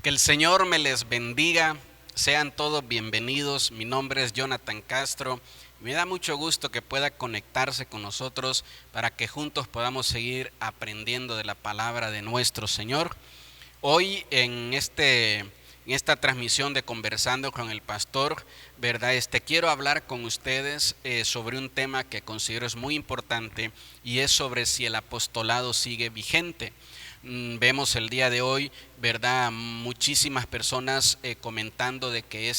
Que el Señor me les bendiga, sean todos bienvenidos. Mi nombre es Jonathan Castro. Me da mucho gusto que pueda conectarse con nosotros para que juntos podamos seguir aprendiendo de la palabra de nuestro Señor. Hoy en esta transmisión de Conversando con el Pastor, ¿verdad? Quiero hablar con ustedes sobre un tema que considero es muy importante y es sobre si el apostolado sigue vigente. Vemos el día de hoy, ¿verdad? Muchísimas personas comentando de que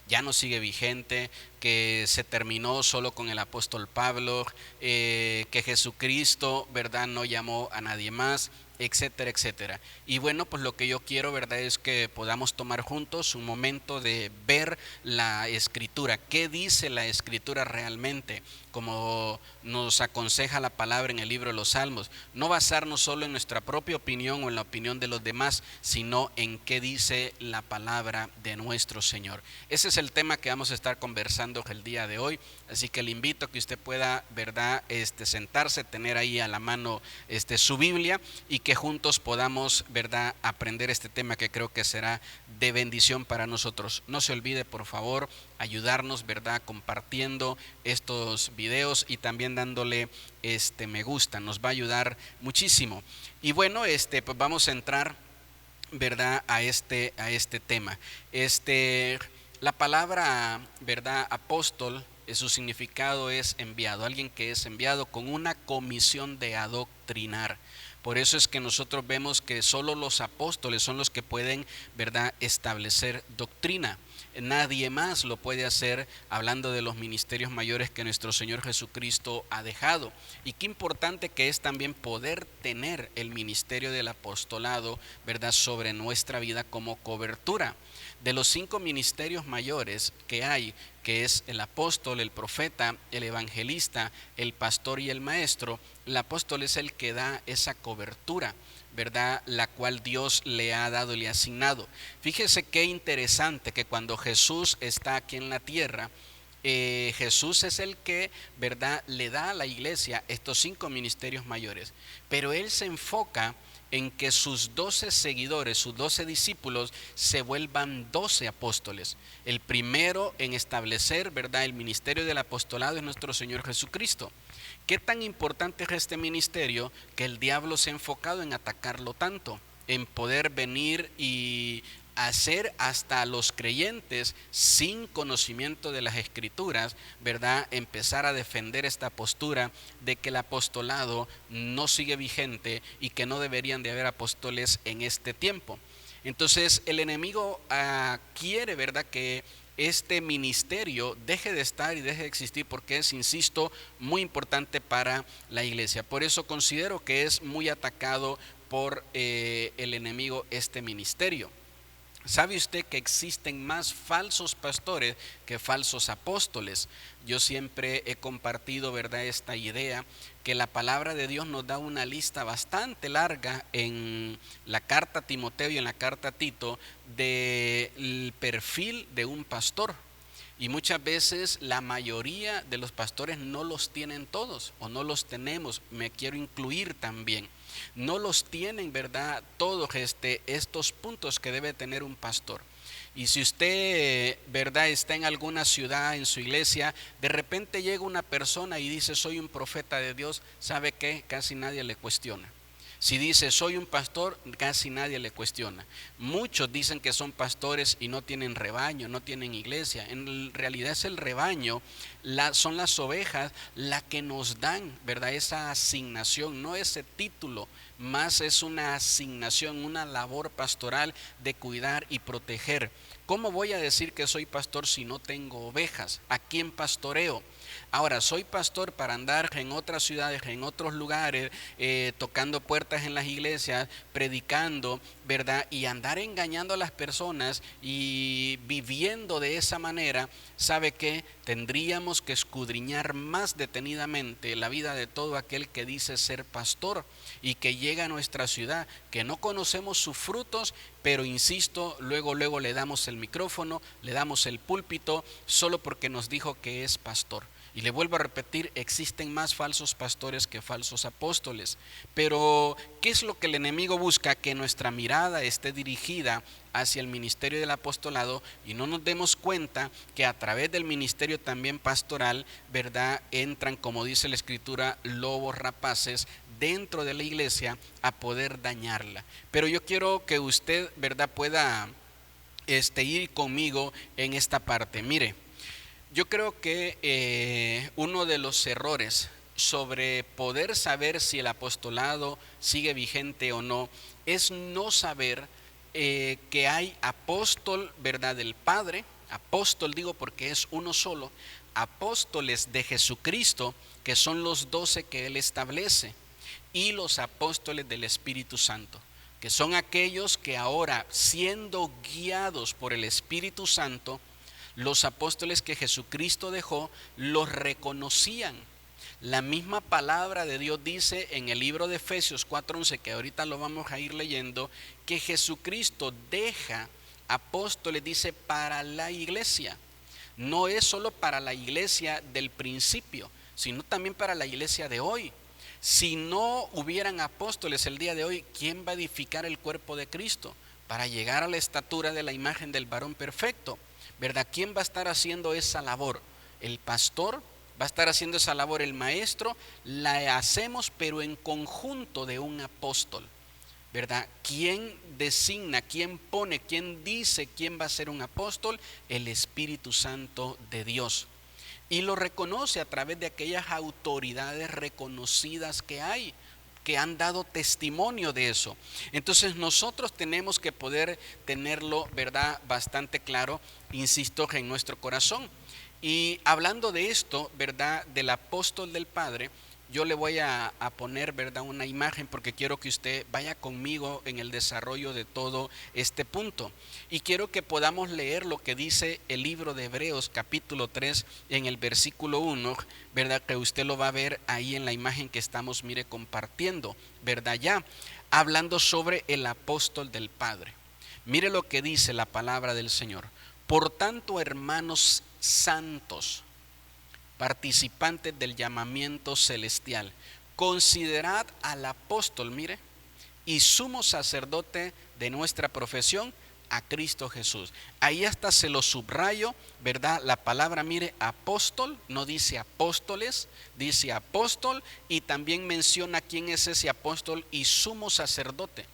ya no sigue vigente, que se terminó solo con el apóstol Pablo, que Jesucristo, ¿verdad?, no llamó a nadie más, etcétera, etcétera. Y bueno, pues lo que yo quiero, ¿verdad?, es que podamos tomar juntos un momento de ver la Escritura. ¿Qué dice la Escritura realmente? Como nos aconseja la palabra en el libro de los Salmos. No basarnos solo en nuestra propia opinión o en la opinión de los demás, sino en qué dice la palabra de nuestro Señor. Ese es el tema que vamos a estar conversando el día de hoy. Así que le invito a que usted pueda, ¿verdad?, sentarse, tener ahí a la mano su Biblia y que juntos podamos, ¿verdad?, aprender este tema que creo que será de bendición para nosotros. No se olvide, por favor, ayudarnos, ¿verdad?, compartiendo estos videos y también dándole me gusta, nos va a ayudar muchísimo. Y bueno, pues vamos a entrar, ¿verdad?, a este tema. La palabra, ¿verdad?, apóstol, su significado es enviado, alguien que es enviado con una comisión de adoctrinar. Por eso es que nosotros vemos que solo los apóstoles son los que pueden, ¿verdad?, establecer doctrina. Nadie más lo puede hacer, hablando de los ministerios mayores que nuestro Señor Jesucristo ha dejado. Y qué importante que es también poder tener el ministerio del apostolado, ¿verdad?, sobre nuestra vida como cobertura. De los 5 ministerios mayores que hay, que es el apóstol, el profeta, el evangelista, el pastor y el maestro, el apóstol es el que da esa cobertura, ¿verdad?, la cual Dios le ha dado y le ha asignado. Fíjese qué interesante que cuando Jesús está aquí en la tierra, Jesús es el que, ¿verdad?, le da a la iglesia estos 5 ministerios mayores, pero Él se enfoca en que sus 12 seguidores, sus 12 discípulos se vuelvan 12 apóstoles. El primero en establecer, ¿verdad?, el ministerio del apostolado es nuestro Señor Jesucristo. ¿Qué tan importante es este ministerio que el diablo se ha enfocado en atacarlo tanto? En poder venir y hacer hasta a los creyentes sin conocimiento de las escrituras, ¿verdad?, empezar a defender esta postura de que el apostolado no sigue vigente y que no deberían de haber apóstoles en este tiempo. Entonces el enemigo quiere, ¿verdad?, que este ministerio deje de estar y deje de existir porque es, insisto, muy importante para la iglesia. Por eso considero que es muy atacado por el enemigo este ministerio. ¿Sabe usted que existen más falsos pastores que falsos apóstoles? Yo siempre he compartido, ¿verdad?, esta idea que la palabra de Dios nos da una lista bastante larga en la carta a Timoteo y en la carta a Tito del perfil de un pastor. Y muchas veces la mayoría de los pastores no los tienen todos o no los tenemos, me quiero incluir también. No los tienen, ¿verdad?, todos estos puntos que debe tener un pastor. Y si usted, ¿verdad?, está en alguna ciudad, en su iglesia, de repente llega una persona y dice soy un profeta de Dios, ¿sabe qué? Casi nadie le cuestiona. Si dice soy un pastor, casi nadie le cuestiona. Muchos dicen que son pastores y no tienen rebaño, no tienen iglesia. En realidad es el rebaño, son las ovejas la que nos dan, ¿verdad?, esa asignación, no ese título, más es una asignación, una labor pastoral de cuidar y proteger. ¿Cómo voy a decir que soy pastor si no tengo ovejas? ¿A quién pastoreo? Ahora, soy pastor para andar en otras ciudades, en otros lugares, tocando puertas en las iglesias, predicando, ¿verdad?, y andar engañando a las personas y viviendo de esa manera. ¿Sabe qué? Tendríamos que escudriñar más detenidamente la vida de todo aquel que dice ser pastor y que llega a nuestra ciudad, que no conocemos sus frutos, pero insisto, luego le damos el micrófono, le damos el púlpito, solo porque nos dijo que es pastor. Y le vuelvo a repetir, existen más falsos pastores que falsos apóstoles. Pero, ¿qué es lo que el enemigo busca? Que nuestra mirada esté dirigida hacia el ministerio del apostolado y no nos demos cuenta que a través del ministerio también pastoral, ¿verdad?, entran, como dice la Escritura, lobos rapaces dentro de la iglesia a poder dañarla. Pero yo quiero que usted, ¿verdad?, pueda ir conmigo en esta parte. Mire, yo creo que uno de los errores sobre poder saber si el apostolado sigue vigente o no es no saber que hay apóstol, ¿verdad?, del Padre, apóstol digo porque es uno solo, apóstoles de Jesucristo, que son los 12 que Él establece, y los apóstoles del Espíritu Santo, que son aquellos que ahora, siendo guiados por el Espíritu Santo, los apóstoles que Jesucristo dejó, los reconocían. La misma palabra de Dios dice en el libro de Efesios 4:11, que ahorita lo vamos a ir leyendo, que Jesucristo deja apóstoles, dice, para la iglesia. No es solo para la iglesia del principio, sino también para la iglesia de hoy. Si no hubieran apóstoles el día de hoy, ¿quién va a edificar el cuerpo de Cristo para llegar a la estatura de la imagen del varón perfecto? ¿Verdad? ¿Quién va a estar haciendo esa labor? ¿El pastor? ¿Va a estar haciendo esa labor el maestro? La hacemos, pero en conjunto de un apóstol, ¿verdad? ¿Quién designa, quién pone, quién dice quién va a ser un apóstol? El Espíritu Santo de Dios. Y lo reconoce a través de aquellas autoridades reconocidas que hay, que han dado testimonio de eso. Entonces nosotros tenemos que poder tenerlo, ¿verdad?, bastante claro, insisto, en nuestro corazón. Y hablando de esto, ¿verdad?, del apóstol del Padre, yo le voy a poner, ¿verdad?, una imagen porque quiero que usted vaya conmigo en el desarrollo de todo este punto. Y quiero que podamos leer lo que dice el libro de Hebreos capítulo 3 en el versículo 1, ¿verdad?, que usted lo va a ver ahí en la imagen que estamos, mire, compartiendo, ¿verdad?, ya hablando sobre el apóstol del Padre. Mire lo que dice la palabra del Señor. Por tanto, hermanos santos, participantes del llamamiento celestial, considerad al apóstol, mire, y sumo sacerdote de nuestra profesión, a Cristo Jesús. Ahí hasta se lo subrayo, ¿verdad? La palabra, mire, apóstol, no dice apóstoles, dice apóstol, y también menciona quién es ese apóstol y sumo sacerdote,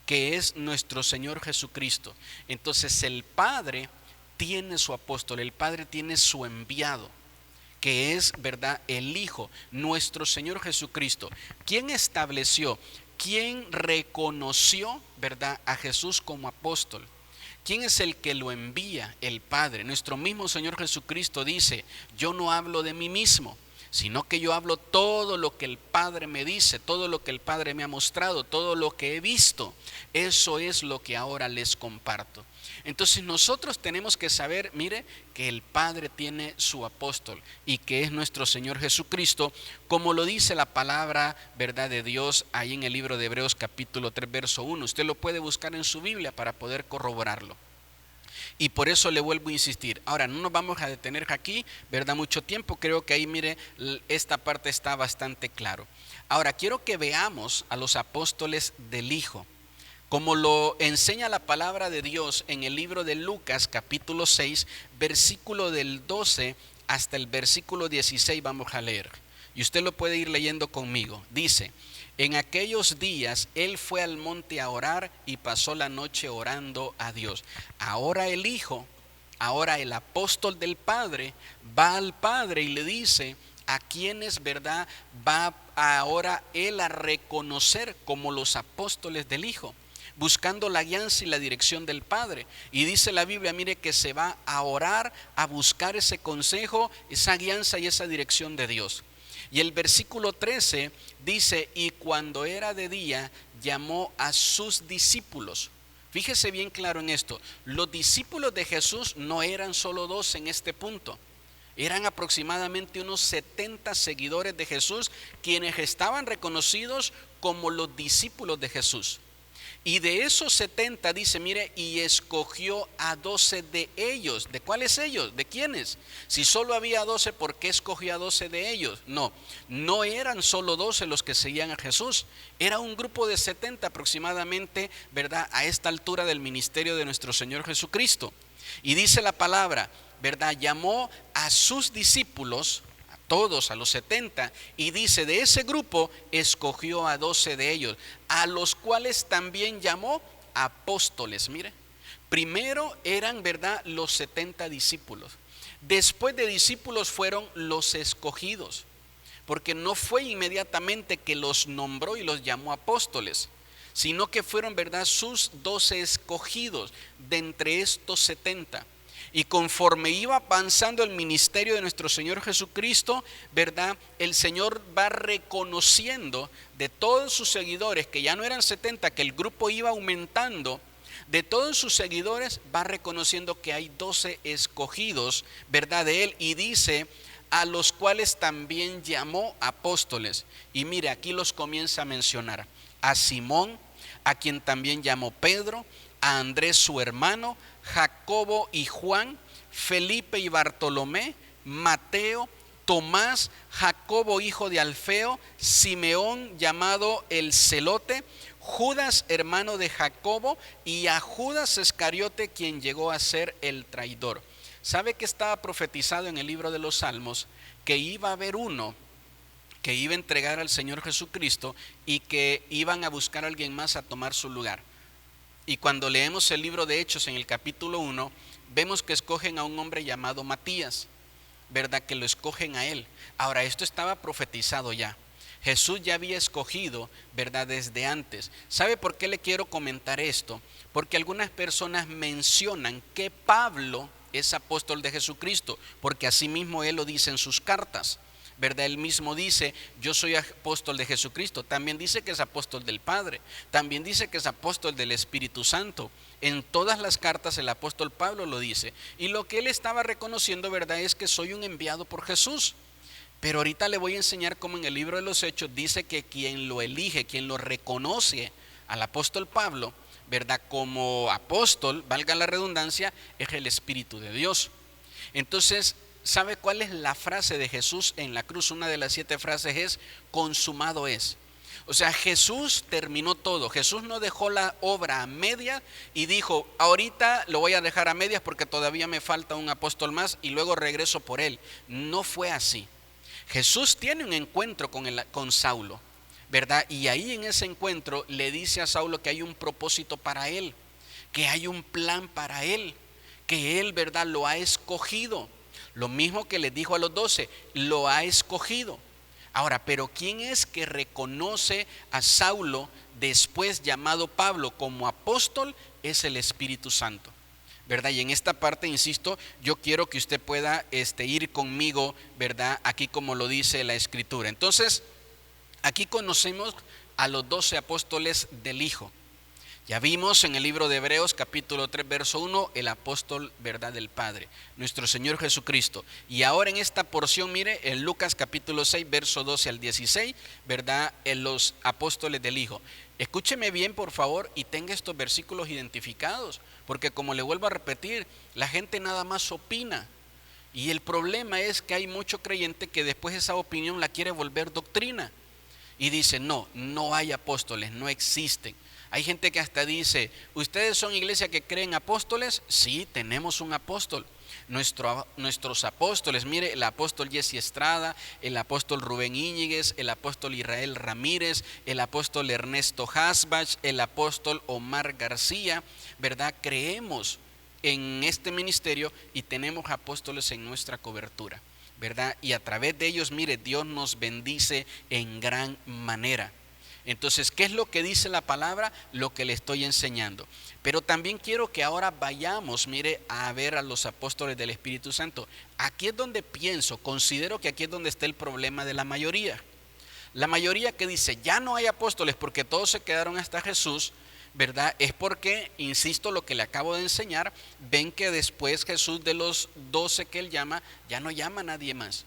que es nuestro Señor Jesucristo. Entonces el Padre tiene su apóstol, el Padre tiene su enviado, que es, ¿verdad?, el Hijo, nuestro Señor Jesucristo. ¿Quién estableció? ¿Quién reconoció, ¿verdad?, a Jesús como apóstol? ¿Quién es el que lo envía? El Padre. Nuestro mismo Señor Jesucristo dice, yo no hablo de mí mismo, sino que yo hablo todo lo que el Padre me dice, todo lo que el Padre me ha mostrado, todo lo que he visto. Eso es lo que ahora les comparto. Entonces nosotros tenemos que saber, mire, que el Padre tiene su apóstol y que es nuestro Señor Jesucristo, como lo dice la palabra, ¿verdad?, de Dios ahí en el libro de Hebreos capítulo 3 verso 1. Usted lo puede buscar en su Biblia para poder corroborarlo. Y por eso le vuelvo a insistir. Ahora, no nos vamos a detener aquí, ¿verdad?, mucho tiempo. Creo que ahí, mire, esta parte está bastante claro. Ahora, quiero que veamos a los apóstoles del Hijo, como lo enseña la palabra de Dios en el libro de Lucas capítulo 6, versículo del 12 hasta el versículo 16 vamos a leer. Y usted lo puede ir leyendo conmigo. Dice, en aquellos días él fue al monte a orar y pasó la noche orando a Dios. Ahora el Hijo, ahora el apóstol del Padre, va al Padre y le dice a quienes, ¿verdad?, va ahora él a reconocer como los apóstoles del Hijo, buscando la guianza y la dirección del Padre. Y dice la Biblia, mire, que se va a orar, a buscar ese consejo, esa guianza y esa dirección de Dios. Y el versículo 13 dice, y cuando era de día, llamó a sus discípulos. Fíjese bien claro en esto, los discípulos de Jesús no eran solo 2 en este punto. Eran aproximadamente unos 70 seguidores de Jesús, quienes estaban reconocidos como los discípulos de Jesús. Y de esos 70 dice, mire, y escogió a 12 de ellos. ¿De cuáles ellos? ¿De quiénes? Si solo había 12, ¿por qué escogió a 12 de ellos? No, no eran solo 12 los que seguían a Jesús. Era un grupo de 70 aproximadamente, ¿verdad? A esta altura del ministerio de nuestro Señor Jesucristo. Y dice la palabra, ¿verdad? Llamó a sus discípulos, todos, a los 70, y dice, de ese grupo escogió a 12 de ellos, a los cuales también llamó apóstoles. Mire, primero eran, ¿verdad?, los 70 discípulos. Después de discípulos fueron los escogidos, porque no fue inmediatamente que los nombró y los llamó apóstoles, sino que fueron, ¿verdad?, sus 12 escogidos de entre estos 70. Y conforme iba avanzando el ministerio de nuestro Señor Jesucristo, ¿verdad?, el Señor va reconociendo de todos sus seguidores, que ya no eran 70, que el grupo iba aumentando, de todos sus seguidores va reconociendo que hay 12 escogidos, ¿verdad?, de Él, y dice, a los cuales también llamó apóstoles. Y mire, aquí los comienza a mencionar: a Simón, a quien también llamó Pedro, a Andrés su hermano, Jacobo y Juan, Felipe y Bartolomé, Mateo, Tomás, Jacobo hijo de Alfeo, Simeón llamado el Celote, Judas hermano de Jacobo, y a Judas Iscariote, quien llegó a ser el traidor. ¿Sabe que estaba profetizado en el libro de los Salmos que iba a haber uno que iba a entregar al Señor Jesucristo y que iban a buscar a alguien más a tomar su lugar? Y cuando leemos el libro de Hechos en el capítulo 1, vemos que escogen a un hombre llamado Matías, ¿verdad?, que lo escogen a él. Ahora, esto estaba profetizado ya. Jesús ya había escogido, ¿verdad?, desde antes. ¿Sabe por qué le quiero comentar esto? Porque algunas personas mencionan que Pablo es apóstol de Jesucristo, porque así mismo él lo dice en sus cartas, ¿verdad? Él mismo dice, yo soy apóstol de Jesucristo. También dice que es apóstol del Padre. También dice que es apóstol del Espíritu Santo. En todas las cartas el apóstol Pablo lo dice. Y lo que él estaba reconociendo, ¿verdad?, es que soy un enviado por Jesús. Pero ahorita le voy a enseñar cómo en el libro de los Hechos dice que quien lo elige, quien lo reconoce al apóstol Pablo, ¿verdad?, como apóstol, valga la redundancia, es el Espíritu de Dios. Entonces, ¿sabe cuál es la frase de Jesús en la cruz? Una de las 7 frases es: consumado es. O sea, Jesús terminó todo. Jesús no dejó la obra a medias y dijo, ahorita lo voy a dejar a medias porque todavía me falta un apóstol más y luego regreso por él. No fue así. Jesús tiene un encuentro con Saulo, ¿verdad? Y ahí en ese encuentro le dice a Saulo que hay un propósito para él, que hay un plan para él, que él, ¿verdad?, lo ha escogido. Lo mismo que les dijo a los 12, lo ha escogido. Ahora, pero ¿quién es que reconoce a Saulo después llamado Pablo como apóstol? Es el Espíritu Santo, ¿verdad? Y en esta parte, insisto, yo quiero que usted pueda ir conmigo, ¿verdad?, aquí como lo dice la Escritura. Entonces, aquí conocemos a los 12 apóstoles del Hijo. Ya vimos en el libro de Hebreos capítulo 3 verso 1 el apóstol, ¿verdad?, del Padre, nuestro Señor Jesucristo. Y ahora en esta porción, mire, en Lucas capítulo 6 verso 12 al 16, ¿verdad?, en los apóstoles del Hijo. Escúcheme bien, por favor, y tenga estos versículos identificados, porque como le vuelvo a repetir, la gente nada más opina. Y el problema es que hay mucho creyente que después esa opinión la quiere volver doctrina. Y dice, no, no hay apóstoles, no existen. Hay gente que hasta dice, ¿ustedes son iglesia que creen apóstoles? Sí, tenemos un apóstol. Nuestros apóstoles, mire, el apóstol Jesse Estrada, el apóstol Rubén Íñiguez, el apóstol Israel Ramírez, el apóstol Ernesto Hasbach, el apóstol Omar García, ¿verdad? Creemos en este ministerio y tenemos apóstoles en nuestra cobertura, ¿verdad? Y a través de ellos, mire, Dios nos bendice en gran manera. Entonces, ¿qué es lo que dice la palabra? Lo que le estoy enseñando. Pero también quiero que ahora vayamos, mire, a ver a los apóstoles del Espíritu Santo. Aquí es donde considero que aquí es donde está el problema de la mayoría. La mayoría que dice, ya no hay apóstoles porque todos se quedaron hasta Jesús, ¿verdad? Es porque, insisto, lo que le acabo de enseñar, ven que después Jesús de los 12 que él llama, ya no llama a nadie más.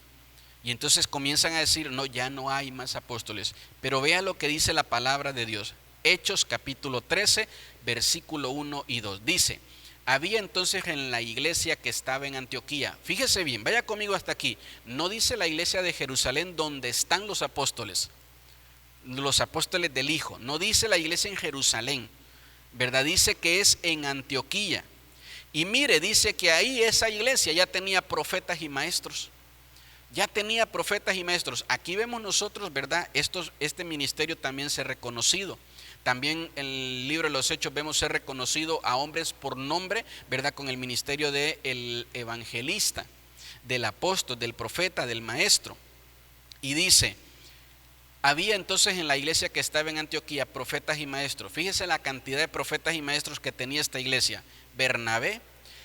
Y entonces comienzan a decir, no, ya no hay más apóstoles. Pero vea lo que dice la palabra de Dios. Hechos capítulo 13, versículo 1 y 2. Dice: había entonces en la iglesia que estaba en Antioquía. Fíjese bien, vaya conmigo hasta aquí. No dice la iglesia de Jerusalén donde están los apóstoles del Hijo. No dice la iglesia en Jerusalén, ¿verdad? Dice que es en Antioquía. Y mire, dice que ahí esa iglesia ya tenía profetas y maestros. Ya tenía profetas y maestros. Aquí vemos nosotros, ¿verdad? Este ministerio también se ha reconocido. También en el libro de los Hechos vemos ser reconocido a hombres por nombre, ¿verdad? Con el ministerio del evangelista, del apóstol, del profeta, del maestro. Y dice: había entonces en la iglesia que estaba en Antioquía profetas y maestros. Fíjese la cantidad de profetas y maestros que tenía esta iglesia: Bernabé,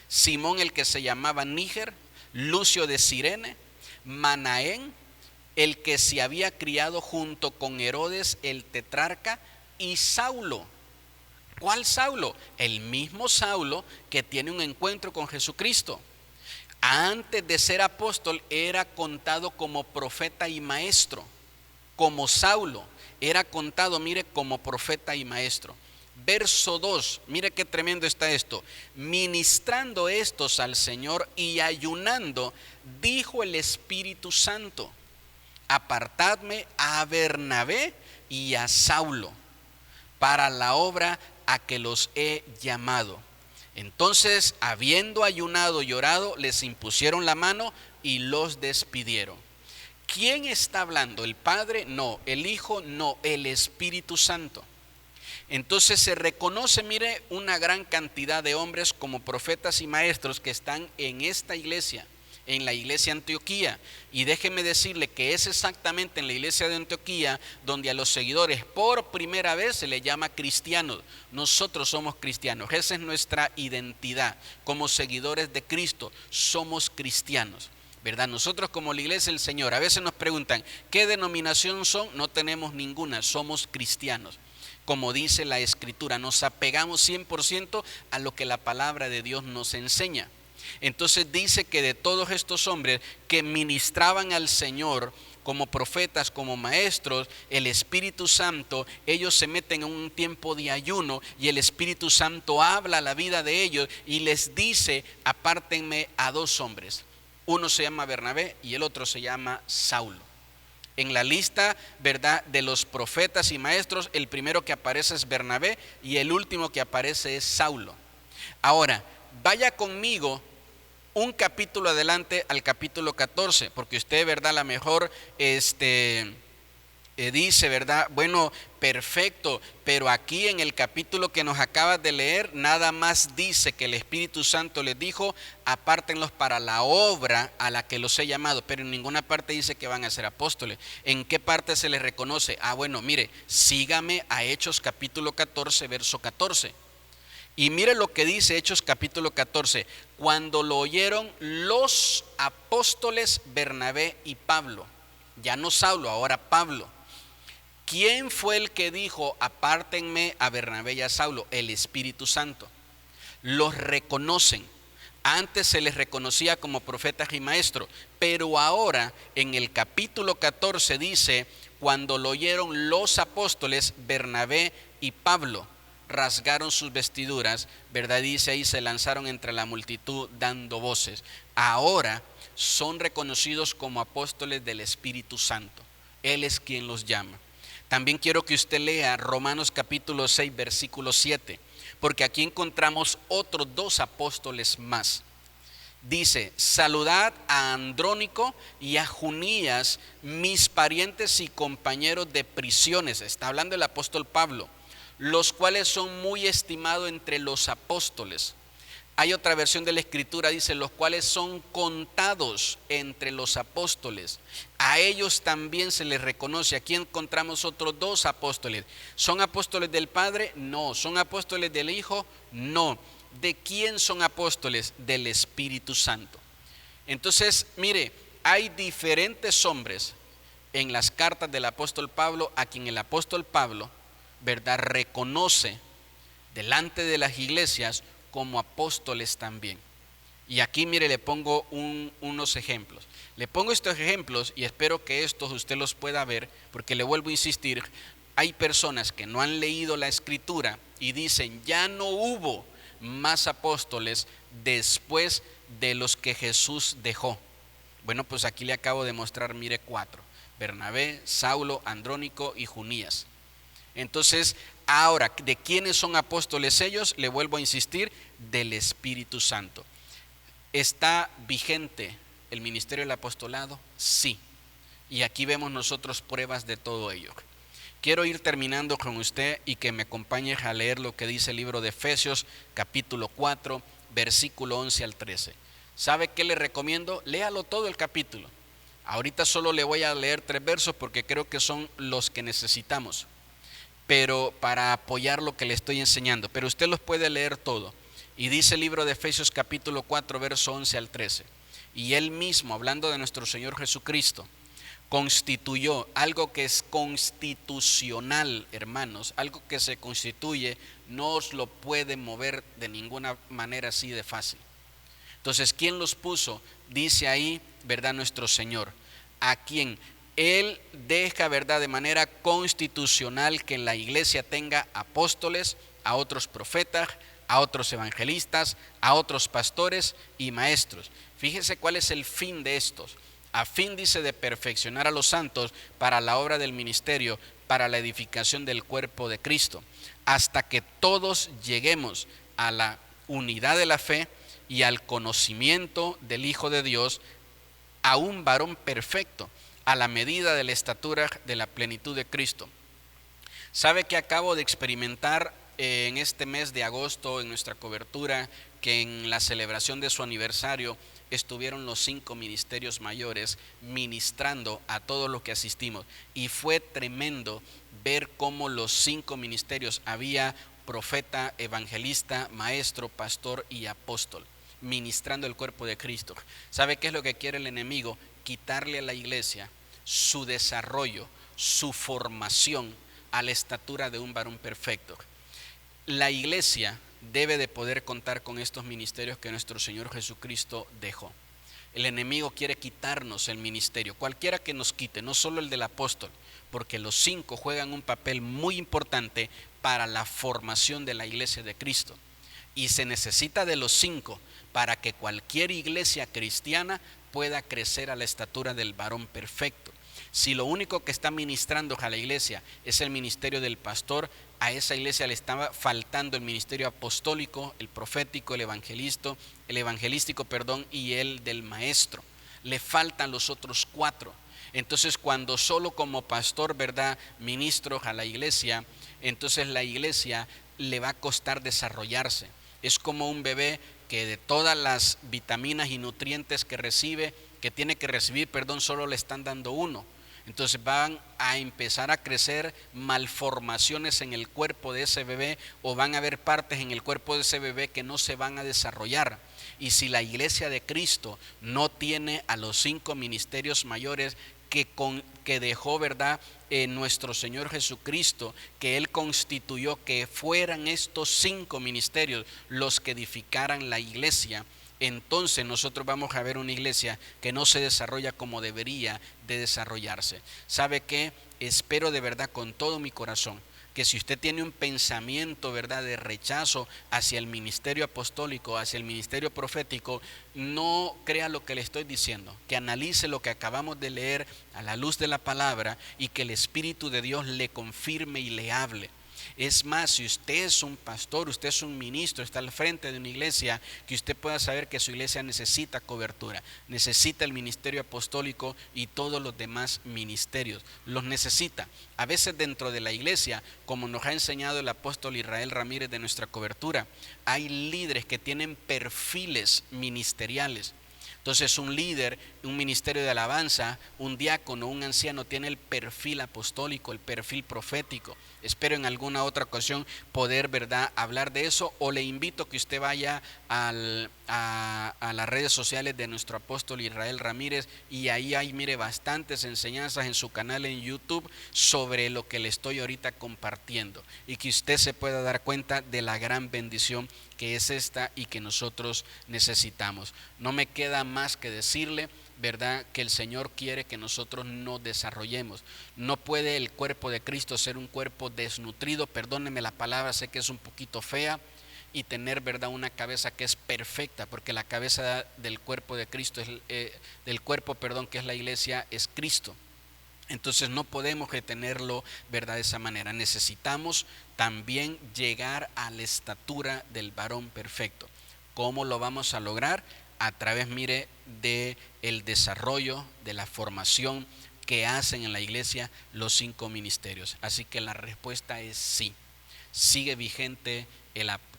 Simón el que se llamaba Níger, Lucio de Cirene, Manaén, el que se había criado junto con Herodes el tetrarca, y Saulo. ¿Cuál Saulo? El mismo Saulo que tiene un encuentro con Jesucristo. Antes de ser apóstol era contado como profeta y maestro. Como Saulo era contado, mire, como profeta y maestro. Verso 2, mire qué tremendo está esto: ministrando estos al Señor y ayunando, dijo el Espíritu Santo: apartadme a Bernabé y a Saulo para la obra a que los he llamado. Entonces, habiendo ayunado y orado, les impusieron la mano y los despidieron. ¿Quién está hablando? ¿El Padre? No. ¿El Hijo? No. El Espíritu Santo. Entonces se reconoce, mire, una gran cantidad de hombres como profetas y maestros que están en esta iglesia, en la iglesia de Antioquía. Y déjeme decirle que es exactamente en la iglesia de Antioquía donde a los seguidores por primera vez se les llama cristianos. Nosotros somos cristianos, esa es nuestra identidad. Como seguidores de Cristo somos cristianos, ¿verdad? Nosotros como la iglesia del Señor, a veces nos preguntan: ¿qué denominación son? No tenemos ninguna, somos cristianos. Como dice la Escritura, nos apegamos 100% a lo que la palabra de Dios nos enseña. Entonces dice que de todos estos hombres que ministraban al Señor como profetas, como maestros, el Espíritu Santo, ellos se meten en un tiempo de ayuno y el Espíritu Santo habla a la vida de ellos y les dice: apártenme a dos hombres. Uno se llama Bernabé y el otro se llama Saulo. En la lista, ¿verdad?, de los profetas y maestros, el primero que aparece es Bernabé y el último que aparece es Saulo. Ahora, vaya conmigo un capítulo adelante al capítulo 14, porque usted, ¿verdad?, a lo mejor dice, ¿verdad?, bueno, perfecto, pero aquí en el capítulo que nos acabas de leer, nada más dice que el Espíritu Santo les dijo: apártenlos para la obra a la que los he llamado, pero en ninguna parte dice que van a ser apóstoles. ¿En qué parte se les reconoce? Bueno, mire, sígame a Hechos capítulo 14, verso 14. Y mire lo que dice Hechos capítulo 14: cuando lo oyeron los apóstoles Bernabé y Pablo, ya no Saulo, ahora Pablo. ¿Quién fue el que dijo: apártenme a Bernabé y a Saulo? El Espíritu Santo. Los reconocen. Antes se les reconocía como profetas y maestros, pero ahora en el capítulo 14 dice: cuando lo oyeron los apóstoles Bernabé y Pablo, rasgaron sus vestiduras, ¿verdad? Dice ahí: se lanzaron entre la multitud dando voces. Ahora son reconocidos como apóstoles del Espíritu Santo. Él es quien los llama. También quiero que usted lea Romanos capítulo 6, versículo 7, porque aquí encontramos otros dos apóstoles más. Dice: saludad a Andrónico y a Junías, mis parientes y compañeros de prisiones. Está hablando el apóstol Pablo, los cuales son muy estimados entre los apóstoles. Hay otra versión de la Escritura, dice: los cuales son contados entre los apóstoles. A ellos también se les reconoce. Aquí encontramos otros dos apóstoles. ¿Son apóstoles del Padre? No. ¿Son apóstoles del Hijo? No. ¿De quién son apóstoles? Del Espíritu Santo. Entonces, mire, hay diferentes hombres en las cartas del apóstol Pablo, a quien el apóstol Pablo, ¿verdad?, reconoce delante de las iglesias como apóstoles también. Y aquí, mire, le pongo unos ejemplos. Le pongo estos ejemplos y espero que estos usted los pueda ver, porque le vuelvo a insistir, hay personas que no han leído la escritura y dicen, ya no hubo más apóstoles después de los que Jesús dejó. Bueno, pues aquí le acabo de mostrar, mire, 4: Bernabé, Saulo, Andrónico y Junías. Entonces, ahora, ¿de quiénes son apóstoles ellos? Le vuelvo a insistir, del Espíritu Santo. ¿Está vigente el ministerio del apostolado? Sí. Y aquí vemos nosotros pruebas de todo ello. Quiero ir terminando con usted y que me acompañe a leer lo que dice el libro de Efesios, capítulo 4, versículo 11 al 13. ¿Sabe qué le recomiendo? Léalo todo el capítulo. Ahorita solo le voy a leer 3 versos porque creo que son los que necesitamos, pero para apoyar lo que le estoy enseñando. Pero usted los puede leer todo. Y dice el libro de Efesios, capítulo 4, verso 11 al 13. Y él mismo, hablando de nuestro Señor Jesucristo, constituyó, algo que es constitucional, hermanos, algo que se constituye, no os lo puede mover de ninguna manera así de fácil. Entonces, ¿quién los puso? Dice ahí, ¿verdad? Nuestro Señor, a quien Él deja, ¿verdad?, de manera constitucional que en la iglesia tenga apóstoles, a otros profetas, a otros evangelistas, a otros pastores y maestros. Fíjese cuál es el fin de estos. A fin, dice, de perfeccionar a los santos para la obra del ministerio, para la edificación del cuerpo de Cristo, hasta que todos lleguemos a la unidad de la fe y al conocimiento del Hijo de Dios, a un varón perfecto, a la medida de la estatura de la plenitud de Cristo. ¿Sabe que acabo de experimentar en este mes de agosto, en nuestra cobertura, que en la celebración de su aniversario estuvieron los 5 ministerios mayores ministrando a todos los que asistimos? Y fue tremendo ver cómo los 5 ministerios, había profeta, evangelista, maestro, pastor y apóstol, ministrando el cuerpo de Cristo. ¿Sabe qué es lo que quiere el enemigo? Quitarle a la iglesia su desarrollo, su formación a la estatura de un varón perfecto. La iglesia debe de poder contar con estos ministerios que nuestro Señor Jesucristo dejó. El enemigo quiere quitarnos el ministerio, cualquiera que nos quite, no solo el del apóstol, porque los 5 juegan un papel muy importante para la formación de la iglesia de Cristo. Y se necesita de los 5 para que cualquier iglesia cristiana pueda crecer a la estatura del varón perfecto. Si lo único que está ministrando a la iglesia es el ministerio del pastor, a esa iglesia le estaba faltando el ministerio apostólico, el profético, el evangelístico, y el del maestro. Le faltan los otros 4. Entonces, cuando solo como pastor, ¿verdad?, ministro a la iglesia, entonces la iglesia le va a costar desarrollarse. Es como un bebé que de todas las vitaminas y nutrientes que tiene que recibir, solo le están dando 1. Entonces van a empezar a crecer malformaciones en el cuerpo de ese bebé, o van a haber partes en el cuerpo de ese bebé que no se van a desarrollar. Y si la iglesia de Cristo no tiene a los 5 ministerios mayores que dejó, ¿verdad?, nuestro Señor Jesucristo, que Él constituyó, que fueran estos 5 ministerios los que edificaran la iglesia, entonces nosotros vamos a ver una iglesia que no se desarrolla como debería de desarrollarse. ¿Sabe qué? Espero de verdad con todo mi corazón que si usted tiene un pensamiento, ¿verdad?, de rechazo hacia el ministerio apostólico, hacia el ministerio profético, no crea lo que le estoy diciendo, que analice lo que acabamos de leer a la luz de la palabra y que el Espíritu de Dios le confirme y le hable. Es más, si usted es un pastor, usted es un ministro, está al frente de una iglesia, que usted pueda saber que su iglesia necesita cobertura, necesita el ministerio apostólico y todos los demás ministerios, los necesita. A veces dentro de la iglesia, como nos ha enseñado el apóstol Israel Ramírez de nuestra cobertura, hay líderes que tienen perfiles ministeriales. Entonces un líder, un ministerio de alabanza, un diácono, un anciano tiene el perfil apostólico, el perfil profético. Espero en alguna otra ocasión poder, ¿verdad?, hablar de eso, o le invito a que usted vaya a las redes sociales de nuestro apóstol Israel Ramírez, y ahí hay, mire, bastantes enseñanzas en su canal en YouTube sobre lo que le estoy ahorita compartiendo, y que usted se pueda dar cuenta de la gran bendición que es esta y que nosotros necesitamos. No me queda más que decirle, ¿verdad?, que el Señor quiere que nosotros nos desarrollemos. No puede el cuerpo de Cristo ser un cuerpo desnutrido, perdónenme la palabra, sé que es un poquito fea, y tener, ¿verdad?, una cabeza que es perfecta, porque la cabeza del cuerpo de Cristo, del cuerpo, perdón, que es la iglesia, es Cristo. Entonces no podemos retenerlo, ¿verdad?, de esa manera. Necesitamos también llegar a la estatura del varón perfecto. ¿Cómo lo vamos a lograr? A través, mire, de el desarrollo, de la formación que hacen en la iglesia los 5 ministerios. Así que la respuesta es sí. ¿Sigue vigente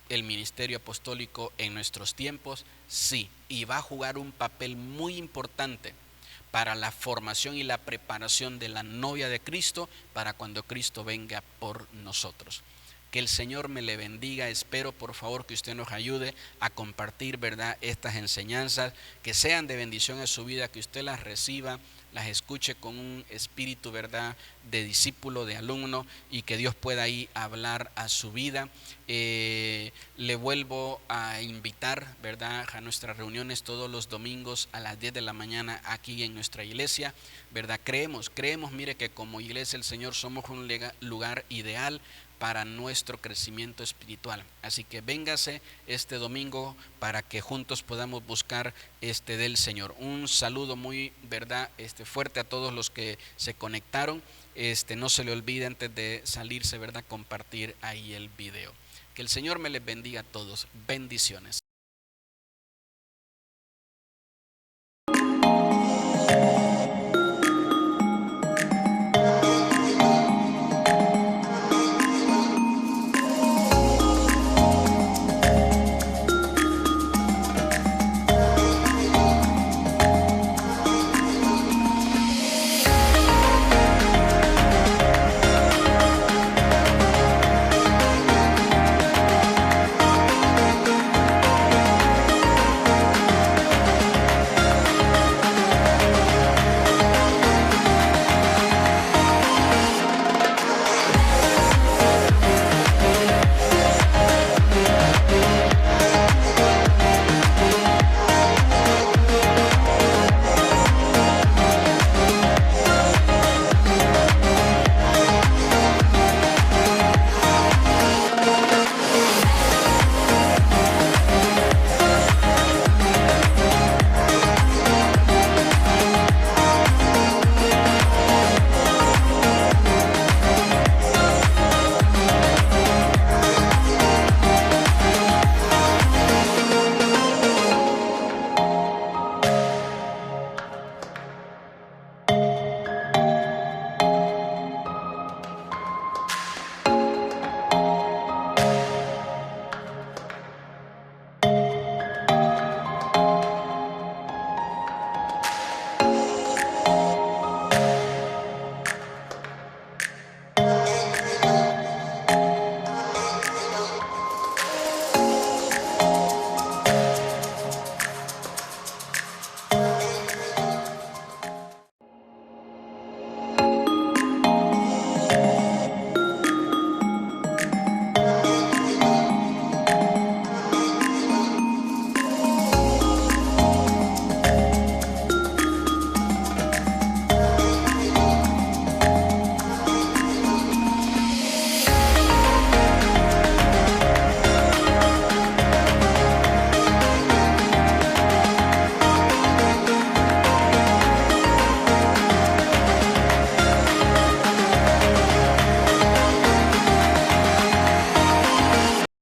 el ministerio apostólico en nuestros tiempos? Sí. Y va a jugar un papel muy importante para la formación y la preparación de la novia de Cristo para cuando Cristo venga por nosotros. Que el Señor me le bendiga. Espero por favor que usted nos ayude a compartir, ¿verdad?, estas enseñanzas, que sean de bendición a su vida, que usted las reciba, las escuche con un espíritu, ¿verdad?, de discípulo, de alumno, y que Dios pueda ahí hablar a su vida. Le vuelvo a invitar, ¿verdad?, a nuestras reuniones todos los domingos a las 10 de la mañana aquí en nuestra iglesia, ¿verdad? Creemos, mire, que como iglesia del Señor somos un lugar ideal para nuestro crecimiento espiritual. Así que véngase este domingo para que juntos podamos buscar del Señor. Un saludo muy, ¿verdad?, fuerte a todos los que se conectaron. No se le olvide antes de salirse, ¿verdad?, compartir ahí el video. Que el Señor me les bendiga a todos. Bendiciones.